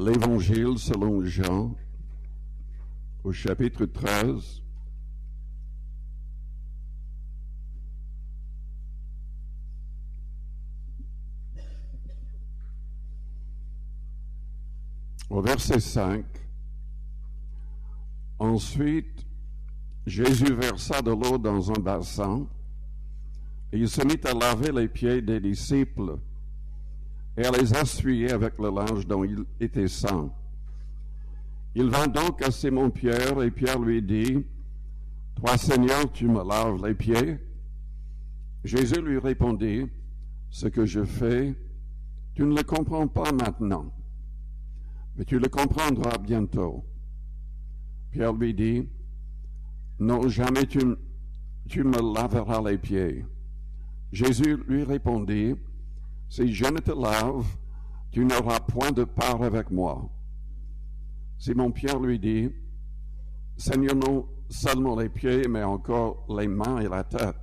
L'Évangile selon Jean, au chapitre 13, au verset 5. Ensuite, Jésus versa de l'eau dans un bassin et il se mit à laver les pieds des disciples et à les essuyer avec le linge dont il était saint. Il vint donc à Simon-Pierre et Pierre lui dit, « Toi, Seigneur, tu me laves les pieds ?» Jésus lui répondit, « Ce que je fais, tu ne le comprends pas maintenant, mais tu le comprendras bientôt. » Pierre lui dit, « Non, jamais tu me laveras les pieds. » Jésus lui répondit, « Si je ne te lave, tu n'auras point de part avec moi. » Simon-Pierre lui dit, « Seigneur, non seulement les pieds, mais encore les mains et la tête. »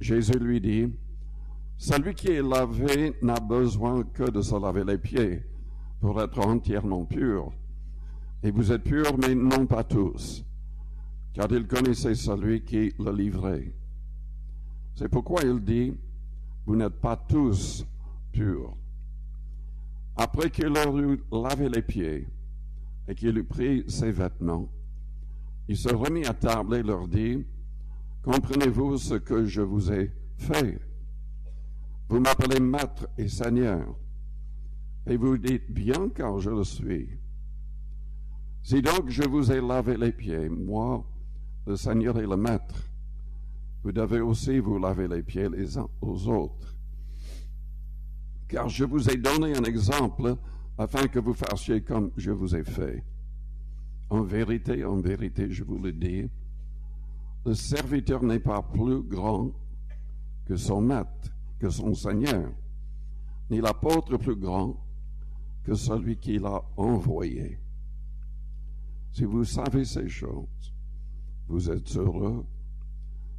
Jésus lui dit, « Celui qui est lavé n'a besoin que de se laver les pieds pour être entièrement pur. Et vous êtes purs, mais non pas tous, car il connaissait celui qui le livrait. C'est pourquoi il dit, vous n'êtes pas tous purs. » Après qu'il leur eut lavé les pieds et qu'il eut pris ses vêtements, il se remit à table et leur dit, « Comprenez-vous ce que je vous ai fait? Vous m'appelez Maître et Seigneur, et vous dites bien car je le suis. Si donc je vous ai lavé les pieds, moi, le Seigneur et le Maître, vous devez aussi vous laver les pieds les uns aux autres. Car je vous ai donné un exemple afin que vous fassiez comme je vous ai fait. En vérité, je vous le dis, le serviteur n'est pas plus grand que son maître, que son Seigneur, ni l'apôtre plus grand que celui qui l'a envoyé. Si vous savez ces choses, vous êtes heureux,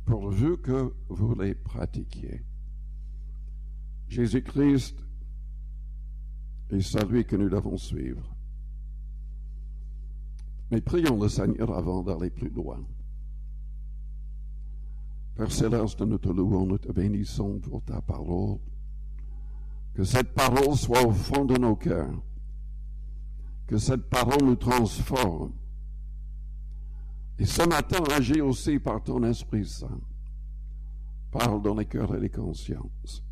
pourvu que vous les pratiquiez. Jésus-Christ est celui que nous devons suivre. Mais prions le Seigneur avant d'aller plus loin. Père Céleste, nous te louons, nous te bénissons pour ta parole. Que cette parole soit au fond de nos cœurs. Que cette parole nous transforme. Et ce matin, agis aussi par ton Esprit Saint. Parle dans les cœurs et les consciences.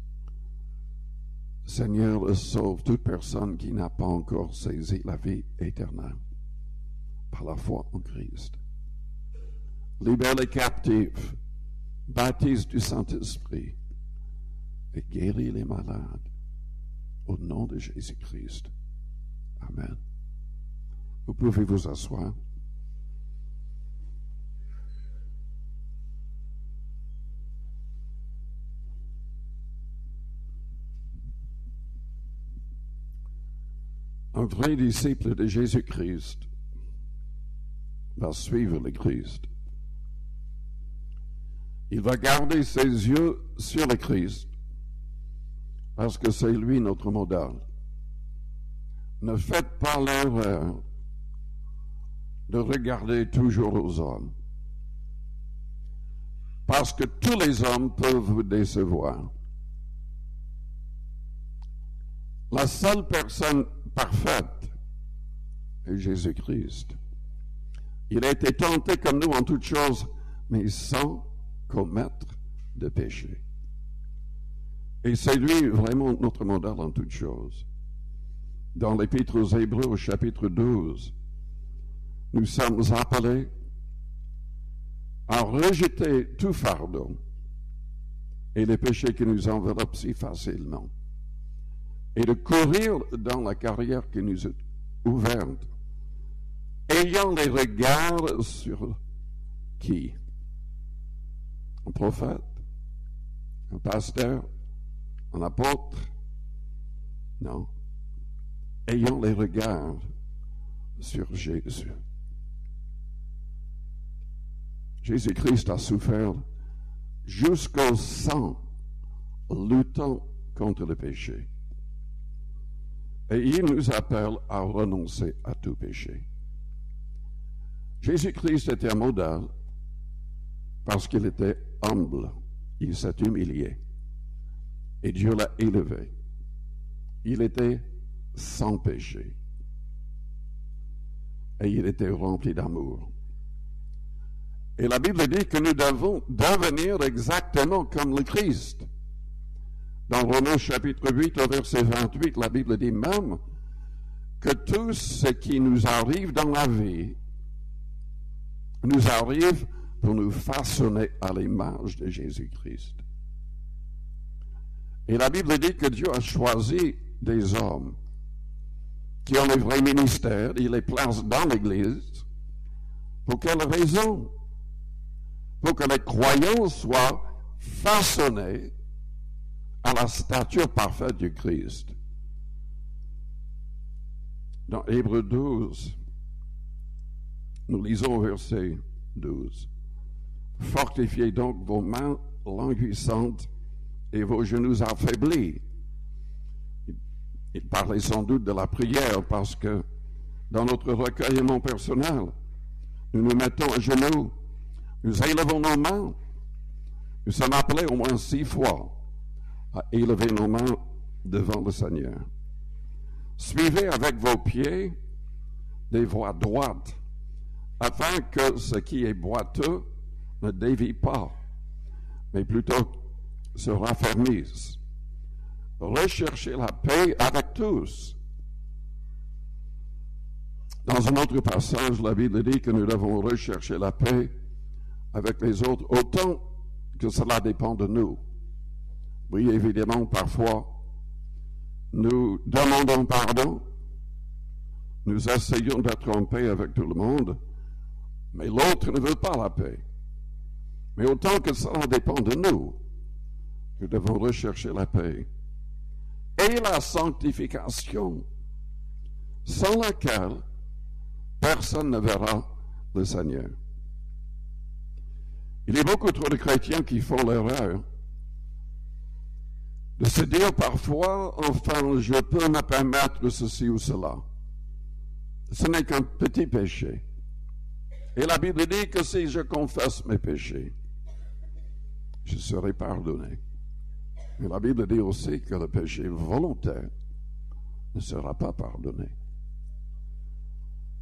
Seigneur, sauve toute personne qui n'a pas encore saisi la vie éternelle par la foi en Christ. Libère les captifs, baptise du Saint-Esprit et guéris les malades au nom de Jésus-Christ. Amen. Vous pouvez vous asseoir. Un vrai disciple de Jésus-Christ va suivre le Christ. Il va garder ses yeux sur le Christ parce que c'est lui notre modèle. Ne faites pas l'erreur de regarder toujours aux hommes parce que tous les hommes peuvent vous décevoir. La seule personne parfaite est Jésus-Christ. Il a été tenté comme nous en toutes choses, mais sans commettre de péché. Et c'est lui vraiment notre modèle en toutes choses. Dans l'Épître aux Hébreux, au chapitre 12, nous sommes appelés à rejeter tout fardeau et les péchés qui nous enveloppent si facilement, et de courir dans la carrière qui nous est ouverte, ayant les regards sur qui? Un prophète, un pasteur, un apôtre? Non. Ayant les regards sur Jésus. Jésus-Christ a souffert jusqu'au sang, luttant contre le péché. Et il nous appelle à renoncer à tout péché. Jésus-Christ était un modèle parce qu'il était humble. Il s'est humilié. Et Dieu l'a élevé. Il était sans péché. Et il était rempli d'amour. Et la Bible dit que nous devons devenir exactement comme le Christ. Dans Romains chapitre 8 au verset 28, la Bible dit même que tout ce qui nous arrive dans la vie nous arrive pour nous façonner à l'image de Jésus-Christ. Et la Bible dit que Dieu a choisi des hommes qui ont le vrai ministère, il les place dans l'Église. Pour quelle raison? Pour que les croyants soient façonnés à la stature parfaite du Christ. Dans Hébreux 12, nous lisons au verset 12. Fortifiez donc vos mains languissantes et vos genoux affaiblis. Il parlait sans doute de la prière parce que dans notre recueillement personnel, nous nous mettons à genoux, nous élevons nos mains. Nous sommes appelés au moins 6 fois à élever nos mains devant le Seigneur. Suivez avec vos pieds des voies droites, afin que ce qui est boiteux ne dévie pas, mais plutôt se raffermisse. Recherchez la paix avec tous. Dans un autre passage, la Bible dit que nous devons rechercher la paix avec les autres autant que cela dépend de nous. Oui, évidemment, parfois, nous demandons pardon, nous essayons d'être en paix avec tout le monde, mais l'autre ne veut pas la paix. Mais autant que cela dépend de nous, nous devons rechercher la paix. Et la sanctification, sans laquelle personne ne verra le Seigneur. Il y a beaucoup trop de chrétiens qui font l'erreur de se dire parfois, enfin, je peux me permettre ceci ou cela. Ce n'est qu'un petit péché. Et la Bible dit que si je confesse mes péchés, je serai pardonné. Mais la Bible dit aussi que le péché volontaire ne sera pas pardonné.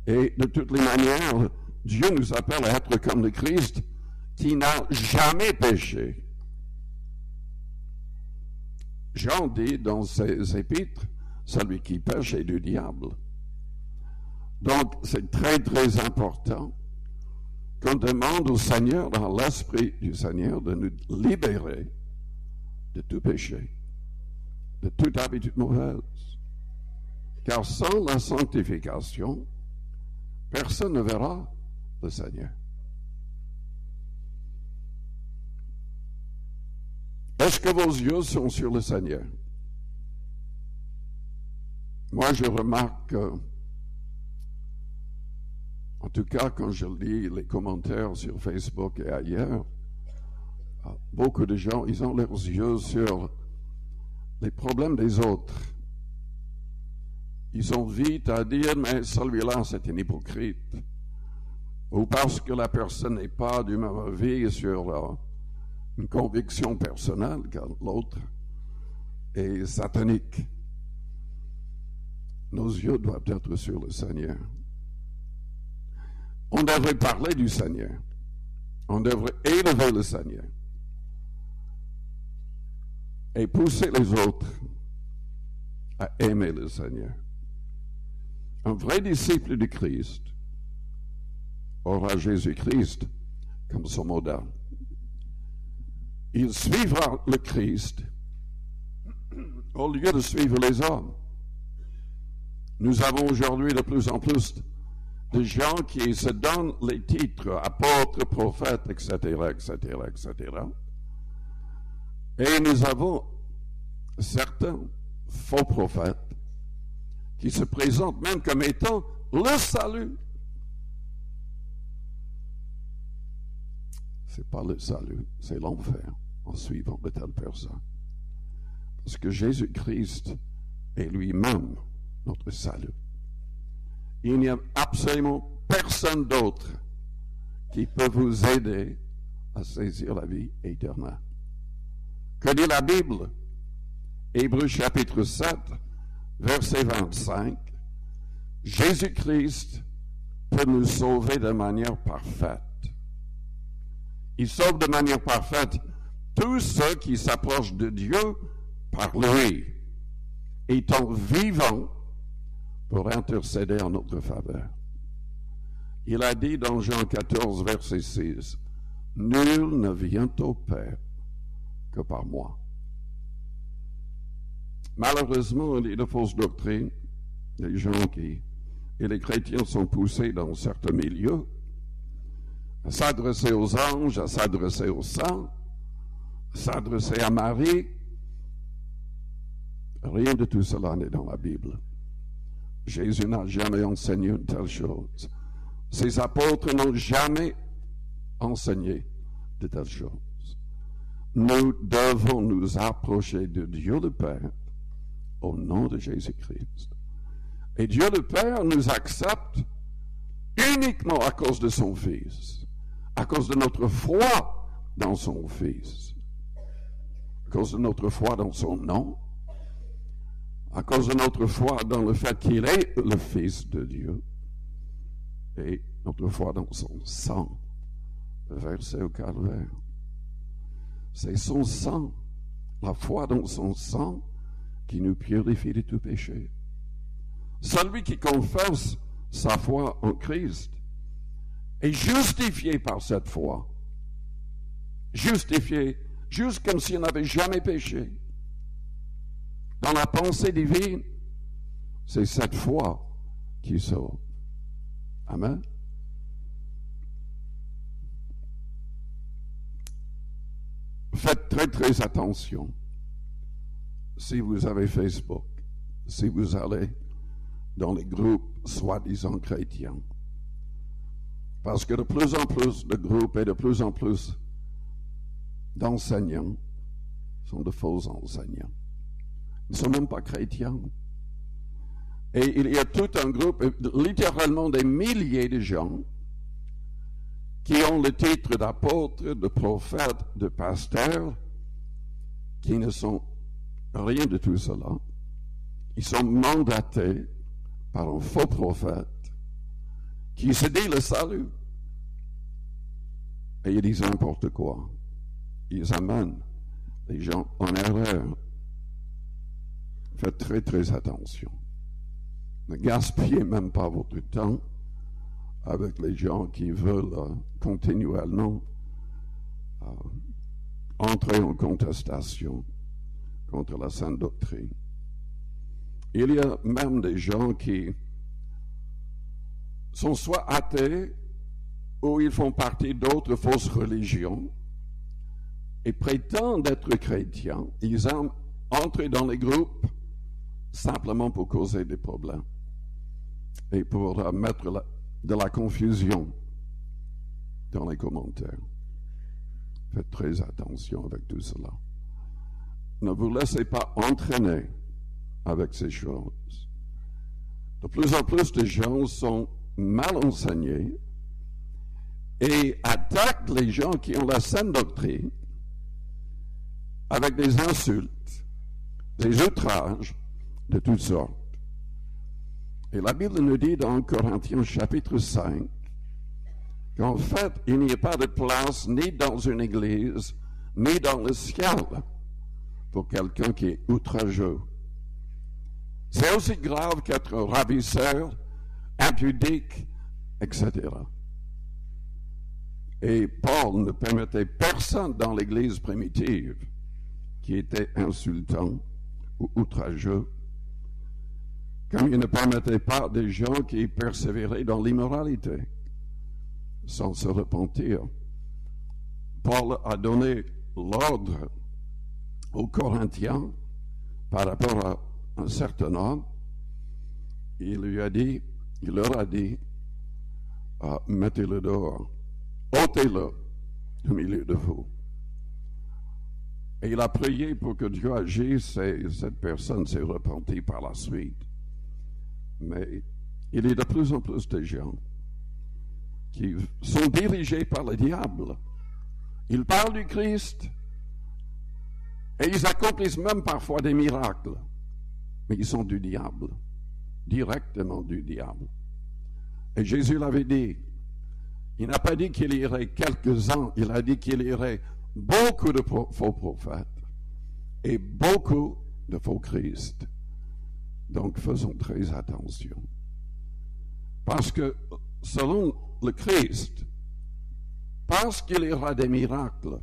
Et de toutes les manières, Dieu nous appelle à être comme le Christ qui n'a jamais péché. Jean dit dans ses épîtres, celui qui pêche est du diable. Donc c'est très très important qu'on demande au Seigneur, dans l'esprit du Seigneur, de nous libérer de tout péché, de toute habitude mauvaise. Car sans la sanctification, personne ne verra le Seigneur. Est-ce que vos yeux sont sur le Seigneur? Moi, je remarque que, en tout cas, quand je lis les commentaires sur Facebook et ailleurs, beaucoup de gens, ils ont leurs yeux sur les problèmes des autres. Ils ont vite à dire, mais celui-là, c'est un hypocrite. Ou parce que la personne n'est pas du même avis sur une conviction personnelle, car l'autre est satanique. Nos yeux doivent être sur le Seigneur. On devrait parler du Seigneur. On devrait élever le Seigneur. Et pousser les autres à aimer le Seigneur. Un vrai disciple du Christ aura Jésus-Christ comme son modèle. Il suivra le Christ au lieu de suivre les hommes. Nous avons aujourd'hui de plus en plus de gens qui se donnent les titres apôtres, prophètes, etc., etc., etc. Et nous avons certains faux prophètes qui se présentent même comme étant le salut. Ce n'est pas le salut, c'est l'enfer en suivant de telles personnes. Parce que Jésus-Christ est lui-même notre salut. Il n'y a absolument personne d'autre qui peut vous aider à saisir la vie éternelle. Que dit la Bible? Hébreux chapitre 7, verset 25. Jésus-Christ peut nous sauver de manière parfaite. Il sauve de manière parfaite tous ceux qui s'approchent de Dieu par lui, étant vivants pour intercéder en notre faveur. Il a dit dans Jean 14, verset 6, « Nul ne vient au Père que par moi. » Malheureusement, il y a de fausses doctrines, les gens et les chrétiens sont poussés dans certains milieux à s'adresser aux anges, à s'adresser aux saints, à s'adresser à Marie. Rien de tout cela n'est dans la Bible. Jésus n'a jamais enseigné une telle chose. Ses apôtres n'ont jamais enseigné de telles choses. Nous devons nous approcher de Dieu le Père au nom de Jésus-Christ. Et Dieu le Père nous accepte uniquement à cause de son Fils, à cause de notre foi dans son Fils, à cause de notre foi dans son nom, à cause de notre foi dans le fait qu'il est le Fils de Dieu, et notre foi dans son sang versé au calvaire. C'est son sang, la foi dans son sang, qui nous purifie de tout péché. Celui qui confesse sa foi en Christ est justifié par cette foi. Justifié, juste comme s'il n'avait jamais péché. Dans la pensée divine, c'est cette foi qui sauve. Amen. Faites très très attention. Si vous avez Facebook, si vous allez dans les groupes soi-disant chrétiens, parce que de plus en plus de groupes et de plus en plus d'enseignants sont de faux enseignants. Ils ne sont même pas chrétiens. Et il y a tout un groupe, littéralement des milliers de gens, qui ont le titre d'apôtre, de prophète, de pasteur, qui ne sont rien de tout cela. Ils sont mandatés par un faux prophète qui se dit le salut. Et ils disent n'importe quoi. Ils amènent les gens en erreur. Faites très très attention. Ne gaspillez même pas votre temps avec les gens qui veulent continuellement entrer en contestation contre la sainte doctrine. Il y a même des gens qui sont soit athées ou ils font partie d'autres fausses religions et prétendent être chrétiens. Ils aiment entrer dans les groupes simplement pour causer des problèmes et pour mettre de la confusion dans les commentaires. Faites très attention avec tout cela. Ne vous laissez pas entraîner avec ces choses. De plus en plus de gens sont mal enseignés et attaquent les gens qui ont la saine doctrine avec des insultes, des outrages de toutes sortes. Et la Bible nous dit dans Corinthiens chapitre 5 qu'en fait, il n'y a pas de place ni dans une église, ni dans le ciel pour quelqu'un qui est outrageux. C'est aussi grave qu'être un ravisseur, impudique, etc. Et Paul ne permettait personne dans l'Église primitive qui était insultant ou outrageux, comme il ne permettait pas des gens qui persévéraient dans l'immoralité sans se repentir. Paul a donné l'ordre aux Corinthiens par rapport à un certain homme. Il leur a dit, mettez-le dehors, ôtez-le du milieu de vous. Et il a prié pour que Dieu agisse et cette personne s'est repentie par la suite. Mais il y a de plus en plus de gens qui sont dirigés par le diable. Ils parlent du Christ et ils accomplissent même parfois des miracles. Mais ils sont du diable, directement du diable. Et Jésus l'avait dit. Il n'a pas dit qu'il y aurait quelques-uns, il a dit qu'il y aurait beaucoup de faux prophètes et beaucoup de faux Christ. Donc faisons très attention. Parce que selon le Christ, parce qu'il y aura des miracles,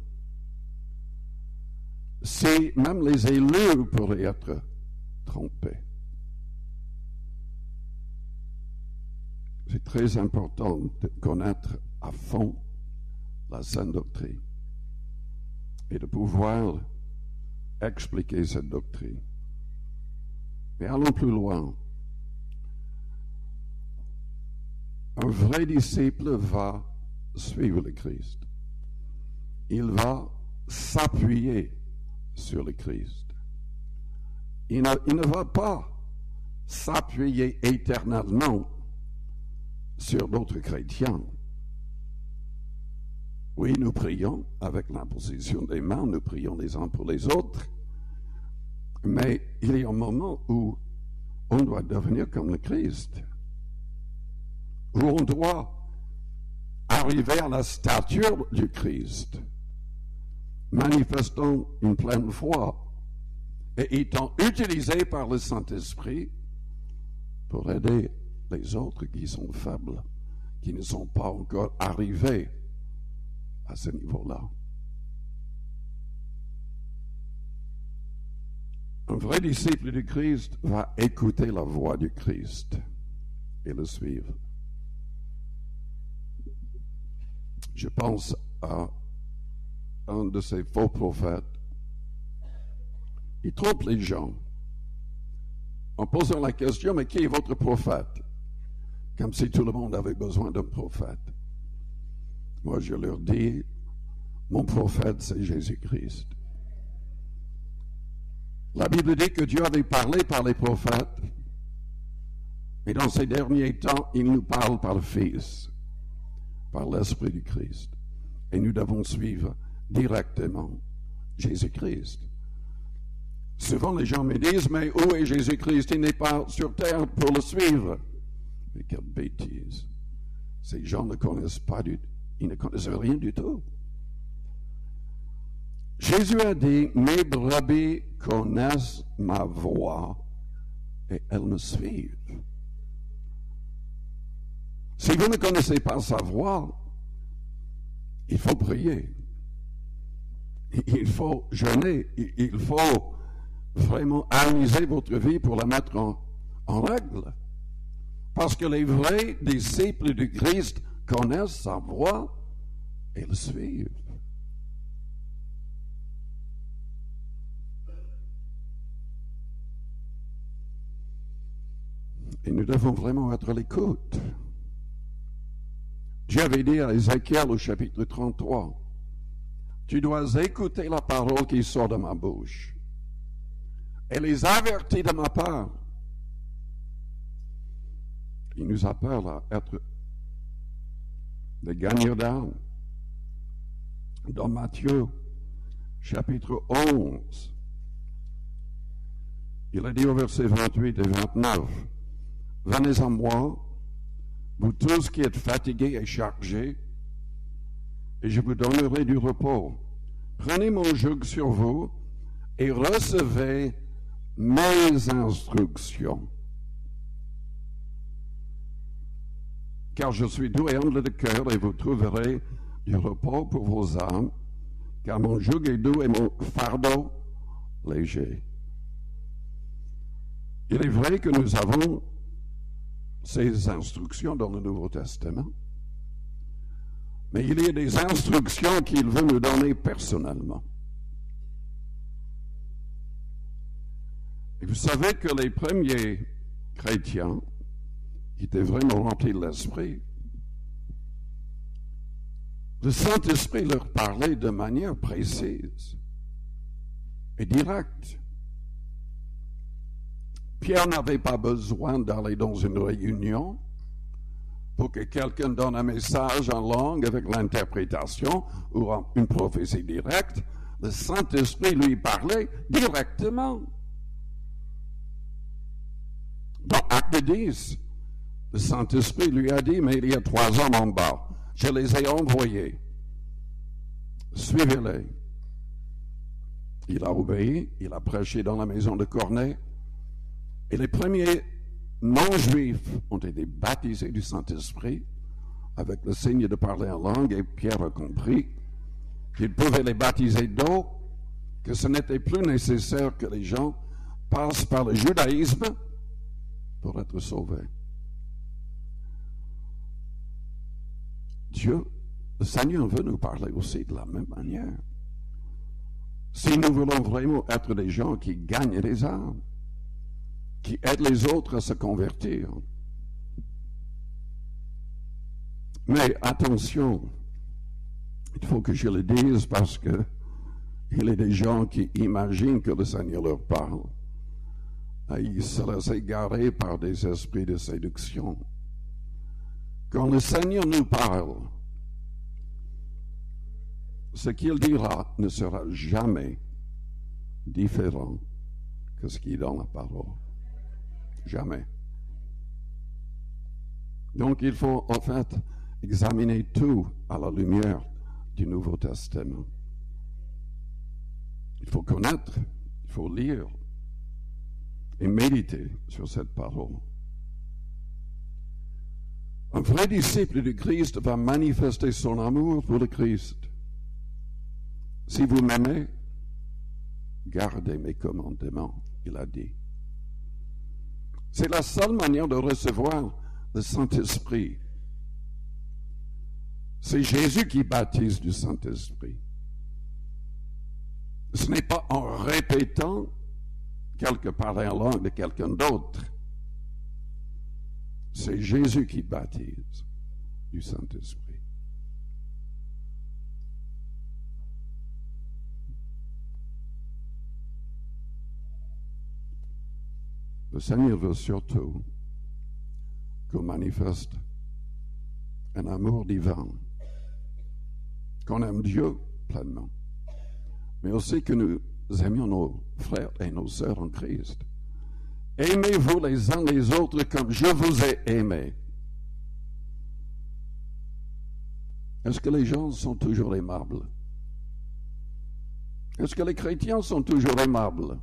si même les élus pourraient être trompés. C'est très important de connaître à fond la sainte doctrine et de pouvoir expliquer cette doctrine. Mais allons plus loin. Un vrai disciple va suivre le Christ. Il va s'appuyer sur le Christ. Il ne va pas s'appuyer éternellement sur d'autres chrétiens. Oui, nous prions avec l'imposition des mains, nous prions les uns pour les autres, mais il y a un moment où on doit devenir comme le Christ, où on doit arriver à la stature du Christ, manifestant une pleine foi et étant utilisé par le Saint-Esprit pour aider les autres qui sont faibles, qui ne sont pas encore arrivés à ce niveau-là. Un vrai disciple du Christ va écouter la voix du Christ et le suivre. Je pense à un de ces faux prophètes. Il trompe les gens en posant la question, mais qui est votre prophète? Comme si tout le monde avait besoin d'un prophète. Moi, je leur dis, mon prophète, c'est Jésus-Christ. La Bible dit que Dieu avait parlé par les prophètes, mais dans ces derniers temps, il nous parle par le Fils, par l'Esprit du Christ. Et nous devons suivre directement Jésus-Christ. Souvent, les gens me disent, mais où est Jésus-Christ? Il n'est pas sur terre pour le suivre. Mais quelle bêtise. Ces gens ne connaissent pas ils ne connaissent rien du tout. Jésus a dit, mes brebis connaissent ma voix et elles me suivent. Si vous ne connaissez pas sa voix, il faut prier. Il faut jeûner. Il faut vraiment analyser votre vie pour la mettre en règle. Parce que les vrais disciples du Christ connaissent sa voix et le suivent. Et nous devons vraiment être à l'écoute. Dieu avait dit à Ézéchiel au chapitre 33, « Tu dois écouter la parole qui sort de ma bouche et les avertir de ma part. » Il nous appelle à être des gagnants d'âme. Dans Matthieu, chapitre 11, il a dit au verset 28 et 29, « Venez à moi, vous tous qui êtes fatigués et chargés, et je vous donnerai du repos. Prenez mon joug sur vous et recevez mes instructions. Car je suis doux et humble de cœur, et vous trouverez du repos pour vos âmes, car mon joug est doux et mon fardeau léger. » Il est vrai que nous avons ces instructions dans le Nouveau Testament, mais il y a des instructions qu'il veut nous donner personnellement. Et vous savez que les premiers chrétiens qui étaient vraiment remplis de l'Esprit, le Saint-Esprit leur parlait de manière précise et directe. Pierre n'avait pas besoin d'aller dans une réunion pour que quelqu'un donne un message en langue avec l'interprétation ou une prophétie directe. Le Saint-Esprit lui parlait directement. Dans Acte 10, le Saint-Esprit lui a dit, mais il y a 3 hommes en bas. Je les ai envoyés. Suivez-les. Il a obéi, il a prêché dans la maison de Corneille. Et les premiers non-juifs ont été baptisés du Saint-Esprit avec le signe de parler en langue. Et Pierre a compris qu'il pouvait les baptiser d'eau, que ce n'était plus nécessaire que les gens passent par le judaïsme pour être sauvés. Dieu, le Seigneur veut nous parler aussi de la même manière. Si nous voulons vraiment être des gens qui gagnent des âmes, qui aident les autres à se convertir. Mais attention, il faut que je le dise parce que il y a des gens qui imaginent que le Seigneur leur parle. Et ils se laissent égarer par des esprits de séduction. Quand le Seigneur nous parle, ce qu'il dira ne sera jamais différent que ce qui est dans la parole. Jamais. Donc il faut en fait examiner tout à la lumière du Nouveau Testament. Il faut connaître, il faut lire et méditer sur cette parole. Un vrai disciple du Christ va manifester son amour pour le Christ. Si vous m'aimez, gardez mes commandements, il a dit. C'est la seule manière de recevoir le Saint-Esprit. C'est Jésus qui baptise du Saint-Esprit. Ce n'est pas en répétant quelque parole en langue de quelqu'un d'autre. C'est Jésus qui baptise du Saint-Esprit. Le Seigneur veut surtout qu'on manifeste un amour divin, qu'on aime Dieu pleinement, mais aussi que nous aimions nos frères et nos sœurs en Christ. Aimez-vous les uns les autres comme je vous ai aimés. Est-ce que les gens sont toujours aimables? Est-ce que les chrétiens sont toujours aimables?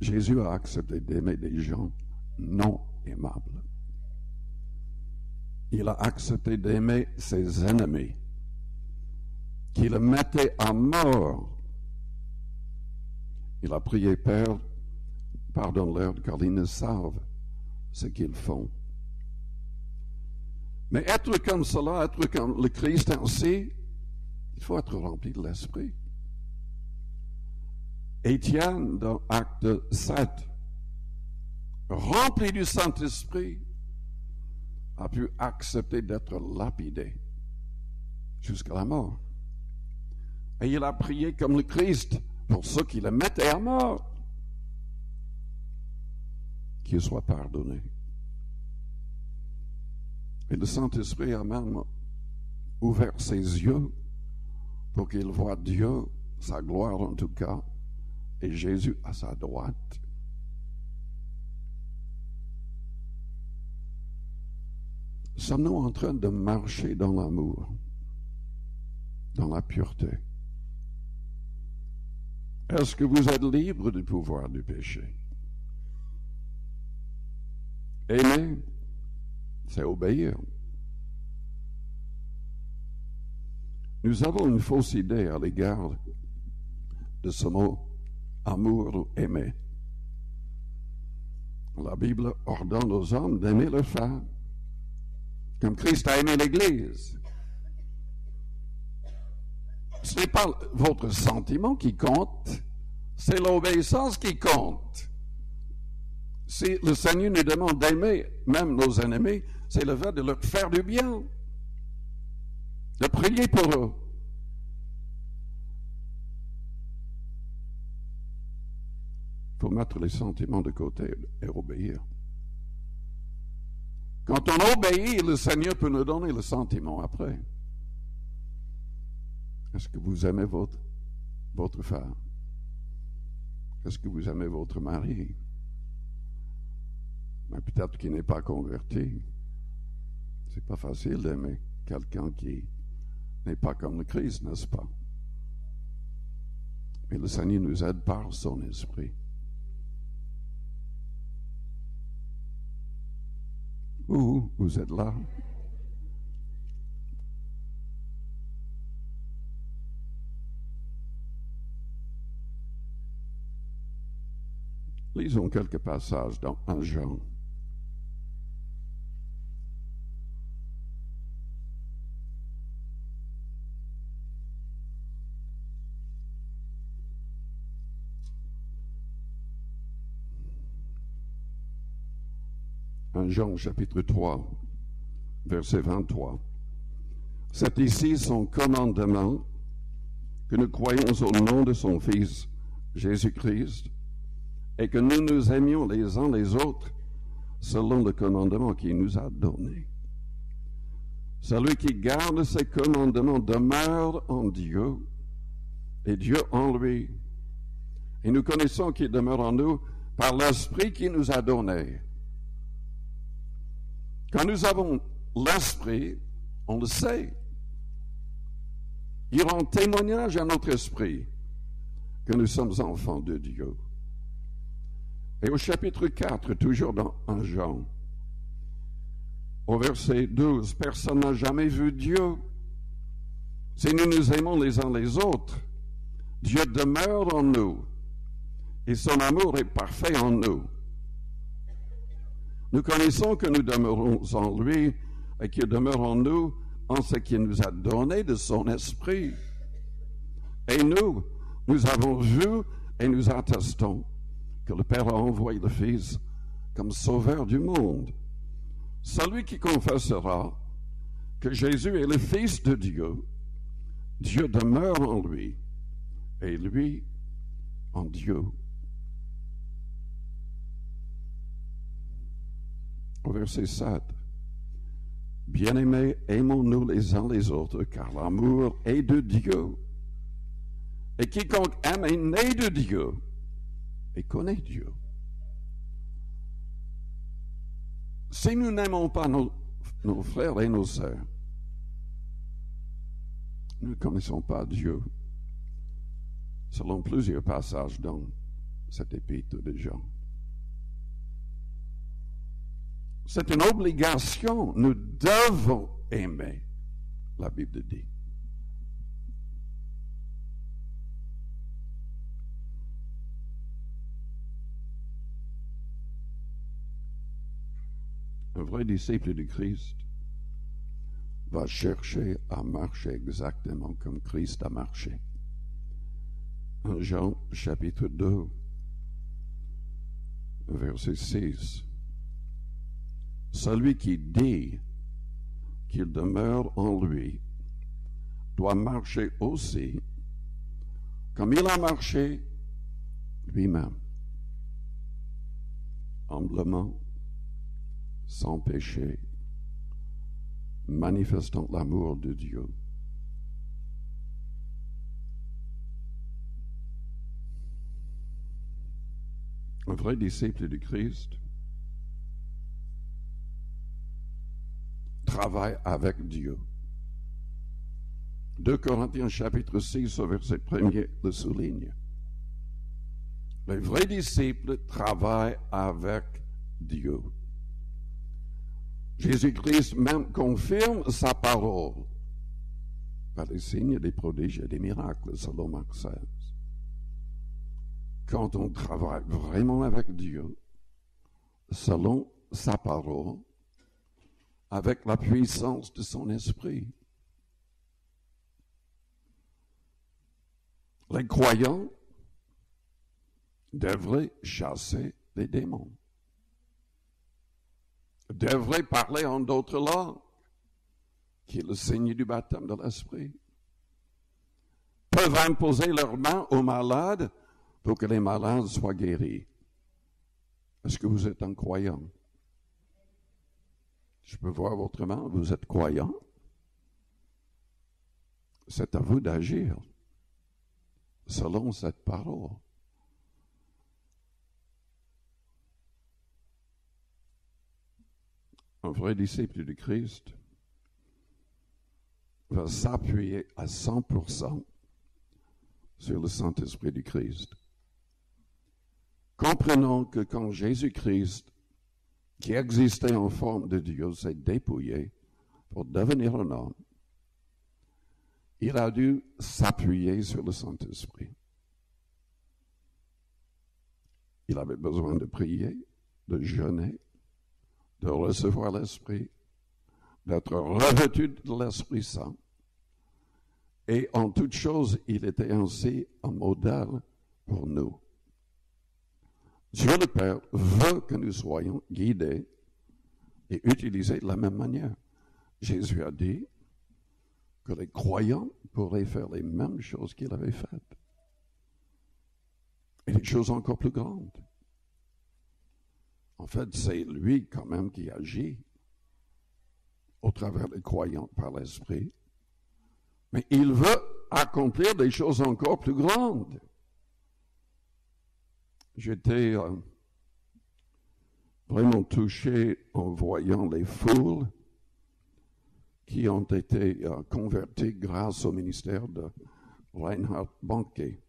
Jésus a accepté d'aimer des gens non aimables. Il a accepté d'aimer ses ennemis, qui le mettaient à mort. Il a prié, Père, pardonne-leur car ils ne savent ce qu'ils font. Mais être comme cela, être comme le Christ ainsi, il faut être rempli de l'Esprit. Étienne, dans Acte 7, rempli du Saint-Esprit, a pu accepter d'être lapidé jusqu'à la mort. Et il a prié comme le Christ pour ceux qui le mettaient à mort, qu'il soit pardonné. Et le Saint-Esprit a même ouvert ses yeux pour qu'il voie Dieu, sa gloire en tout cas, et Jésus à sa droite. Sommes-nous en train de marcher dans l'amour, dans la pureté? Est-ce que vous êtes libre du pouvoir du péché? Aimer, c'est obéir. Nous avons une fausse idée à l'égard de ce mot amour ou aimer. La Bible ordonne aux hommes d'aimer leurs femmes, comme Christ a aimé l'Église. Ce n'est pas votre sentiment qui compte, c'est l'obéissance qui compte. Si le Seigneur nous demande d'aimer même nos ennemis, c'est le fait de leur faire du bien, de prier pour eux. Il faut mettre les sentiments de côté et obéir. Quand on obéit, le Seigneur peut nous donner le sentiment après. Est-ce que vous aimez votre femme? Est-ce que vous aimez votre mari? Mais peut-être qu'il n'est pas converti. C'est pas facile d'aimer quelqu'un qui n'est pas comme le Christ, n'est-ce pas? Mais le Seigneur nous aide par son esprit. Vous êtes là? Lisons quelques passages dans 1 Jean. Jean chapitre 3, verset 23. C'est ici son commandement que nous croyons au nom de son Fils Jésus-Christ et que nous nous aimions les uns les autres selon le commandement qu'il nous a donné. Celui qui garde ses commandements demeure en Dieu et Dieu en lui. Et nous connaissons qu'il demeure en nous par l'Esprit qu'il nous a donné. Quand nous avons l'Esprit, on le sait. Il rend témoignage à notre esprit que nous sommes enfants de Dieu. Et au chapitre 4, toujours dans 1 Jean, au verset 12, personne n'a jamais vu Dieu. Si nous nous aimons les uns les autres, Dieu demeure en nous et son amour est parfait en nous. Nous connaissons que nous demeurons en lui et qu'il demeure en nous en ce qu'il nous a donné de son esprit. Et nous avons vu et nous attestons que le Père a envoyé le Fils comme sauveur du monde. Celui qui confessera que Jésus est le Fils de Dieu, Dieu demeure en lui et lui en Dieu. Au verset 7, bien-aimés, aimons-nous les uns les autres, car l'amour est de Dieu. Et quiconque aime est né de Dieu et connaît Dieu. Si nous n'aimons pas nos frères et nos sœurs, nous ne connaissons pas Dieu, selon plusieurs passages dans cet épître de Jean. C'est une obligation. Nous devons aimer, la Bible dit. Un vrai disciple de Christ va chercher à marcher exactement comme Christ a marché. En Jean chapitre 2, verset 6. Celui qui dit qu'il demeure en lui doit marcher aussi comme il a marché lui-même, humblement, sans péché, manifestant l'amour de Dieu. Un vrai disciple de Christ travaille avec Dieu. 2 Corinthiens chapitre 6 au verset 1er le souligne. Le vrai disciple travaille avec Dieu. Jésus-Christ même confirme sa parole par des signes, des prodiges et des miracles, selon Marc 16. Quand on travaille vraiment avec Dieu, selon sa parole, avec la puissance de son esprit, les croyants devraient chasser les démons, devraient parler en d'autres langues, qui est le signe du baptême de l'esprit, peuvent imposer leurs mains aux malades pour que les malades soient guéris. Est-ce que vous êtes un croyant? Je peux voir votre main, vous êtes croyant? C'est à vous d'agir selon cette parole. Un vrai disciple du Christ va s'appuyer à 100% sur le Saint-Esprit du Christ. Comprenons que quand Jésus-Christ, qui existait en forme de Dieu, s'est dépouillé pour devenir un homme, il a dû s'appuyer sur le Saint-Esprit. Il avait besoin de prier, de jeûner, de recevoir l'Esprit, d'être revêtu de l'Esprit Saint. Et en toute chose, il était ainsi un modèle pour nous. Dieu le Père veut que nous soyons guidés et utilisés de la même manière. Jésus a dit que les croyants pourraient faire les mêmes choses qu'il avait faites. Et des choses encore plus grandes. En fait, c'est lui quand même qui agit au travers des croyants par l'Esprit. Mais il veut accomplir des choses encore plus grandes. J'étais vraiment touché en voyant les foules qui ont été converties grâce au ministère de Reinhard Bonnke.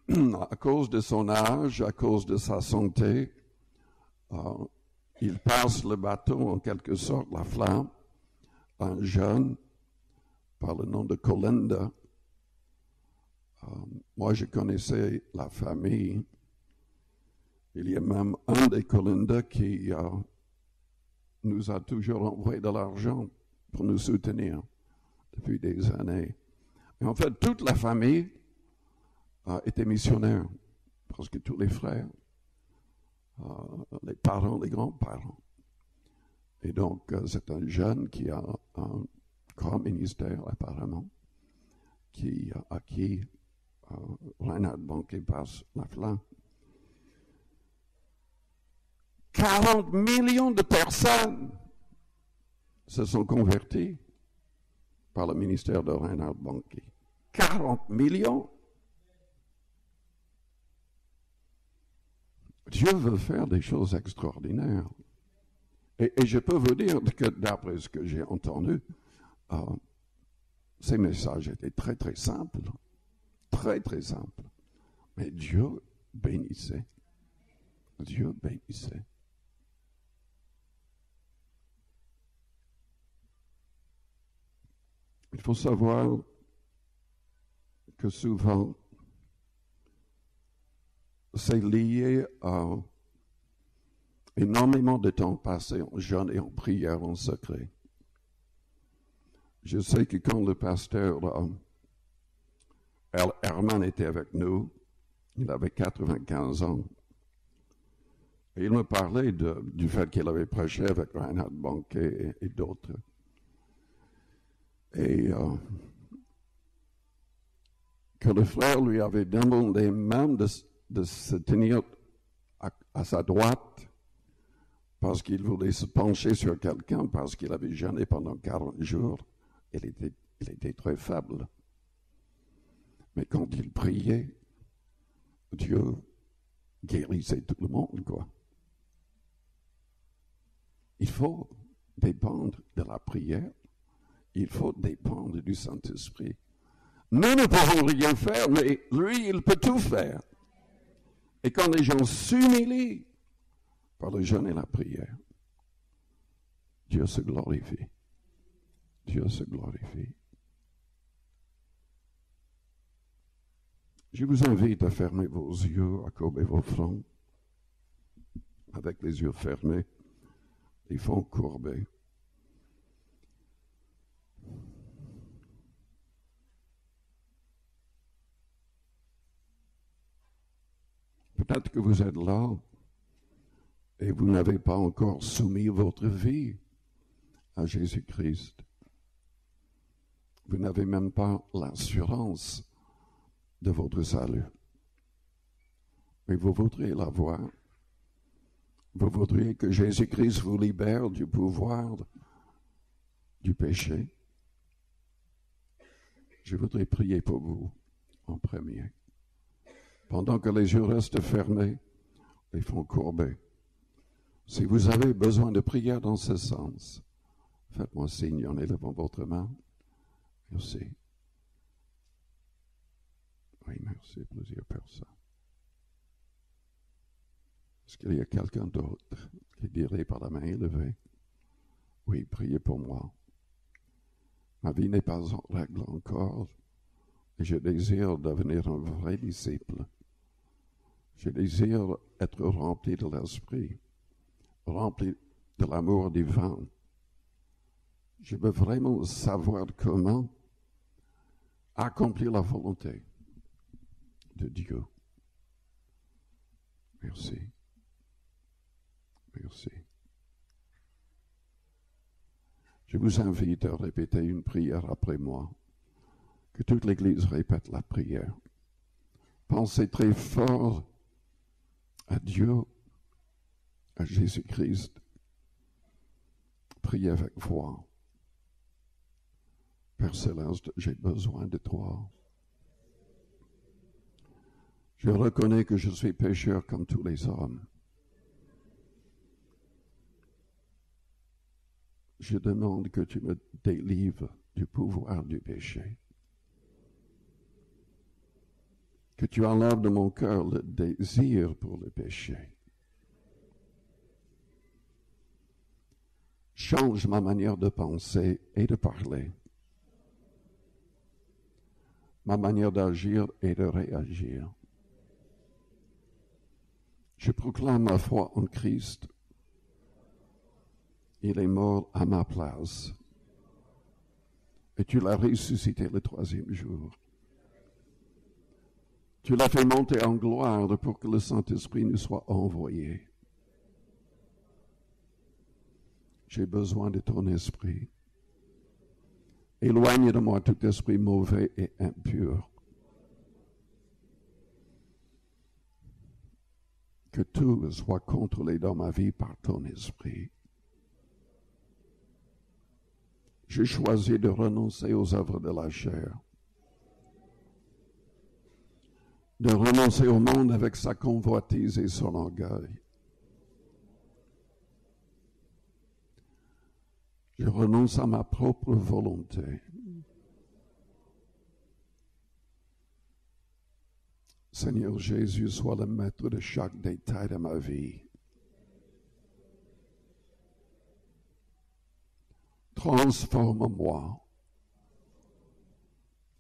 À cause de son âge, à cause de sa santé, il passe le bâton, en quelque sorte, la flamme, à un jeune par le nom de Colenda. Moi, je connaissais la famille. Il y a même un des Colenda qui nous a toujours envoyé de l'argent pour nous soutenir depuis des années. Et en fait, toute la famille était missionnaire, presque tous les frères, les parents, les grands-parents. Et donc, c'est un jeune qui a un grand ministère, apparemment, à qui Reinhard Bonnke passe la flamme. 40 millions de personnes se sont converties par le ministère de Reinhard Bonnke. 40 millions! Dieu veut faire des choses extraordinaires. Et je peux vous dire que d'après ce que j'ai entendu, ces messages étaient très, très simples. Très, très simples. Mais Dieu bénissait. Dieu bénissait. Il faut savoir que souvent, c'est lié à énormément de temps passé en jeûne et en prière en secret. Je sais que quand le pasteur Herman était avec nous, il avait 95 ans. Et il me parlait du fait qu'il avait prêché avec Reinhard Bonnke et d'autres. Et que le frère lui avait demandé même de se tenir à sa droite parce qu'il voulait se pencher sur quelqu'un, parce qu'il avait jeûné pendant 40 jours. Il était très faible. Mais quand il priait, Dieu guérissait tout le monde, quoi. Il faut dépendre de la prière. Il faut dépendre du Saint-Esprit. Nous ne pouvons rien faire, mais lui, il peut tout faire. Et quand les gens s'humilient par le jeûne et la prière, Dieu se glorifie. Dieu se glorifie. Je vous invite à fermer vos yeux, à courber vos fronts, avec les yeux fermés, les fronts courbés. Peut-être que vous êtes là et vous n'avez pas encore soumis votre vie à Jésus-Christ. Vous n'avez même pas l'assurance de votre salut. Mais vous voudriez la voir. Vous voudriez que Jésus-Christ vous libère du pouvoir du péché. Je voudrais prier pour vous en premier. Pendant que les yeux restent fermés, les fronts courbés. Si vous avez besoin de prière dans ce sens, faites-moi signe en élevant votre main. Merci. Oui, merci, plusieurs personnes. Est-ce qu'il y a quelqu'un d'autre qui dirait par la main élevée, oui, priez pour moi. Ma vie n'est pas en règle encore et je désire devenir un vrai disciple. Je désire être rempli de l'Esprit, rempli de l'amour divin. Je veux vraiment savoir comment accomplir la volonté de Dieu. Merci. Merci. Je vous invite à répéter une prière après moi. Que toute l'Église répète la prière. Pensez très fort à Dieu, à Jésus-Christ. Priez avec foi. Père Céleste, j'ai besoin de toi. Je reconnais que je suis pécheur comme tous les hommes. Je demande que tu me délivres du pouvoir du péché. Que tu enlèves de mon cœur le désir pour le péché. Change ma manière de penser et de parler. Ma manière d'agir et de réagir. Je proclame ma foi en Christ. Il est mort à ma place. Et tu l'as ressuscité le troisième jour. Tu l'as fait monter en gloire pour que le Saint-Esprit nous soit envoyé. J'ai besoin de ton esprit. Éloigne de moi tout esprit mauvais et impur. Que tout soit contrôlé dans ma vie par ton esprit. J'ai choisi de renoncer aux œuvres de la chair. De renoncer au monde avec sa convoitise et son orgueil. Je renonce à ma propre volonté. Seigneur Jésus, sois le maître de chaque détail de ma vie. Transforme-moi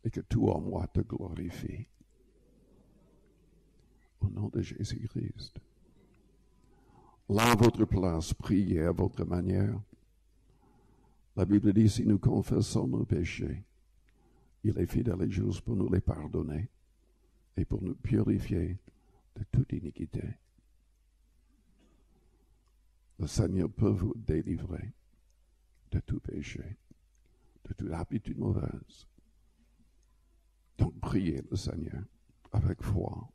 et que tout en moi te glorifie. Au nom de Jésus-Christ. Là, à votre place, priez à votre manière. La Bible dit, si nous confessons nos péchés, il est fidèle et juste pour nous les pardonner et pour nous purifier de toute iniquité. Le Seigneur peut vous délivrer de tout péché, de toute habitude mauvaise. Donc priez le Seigneur avec foi.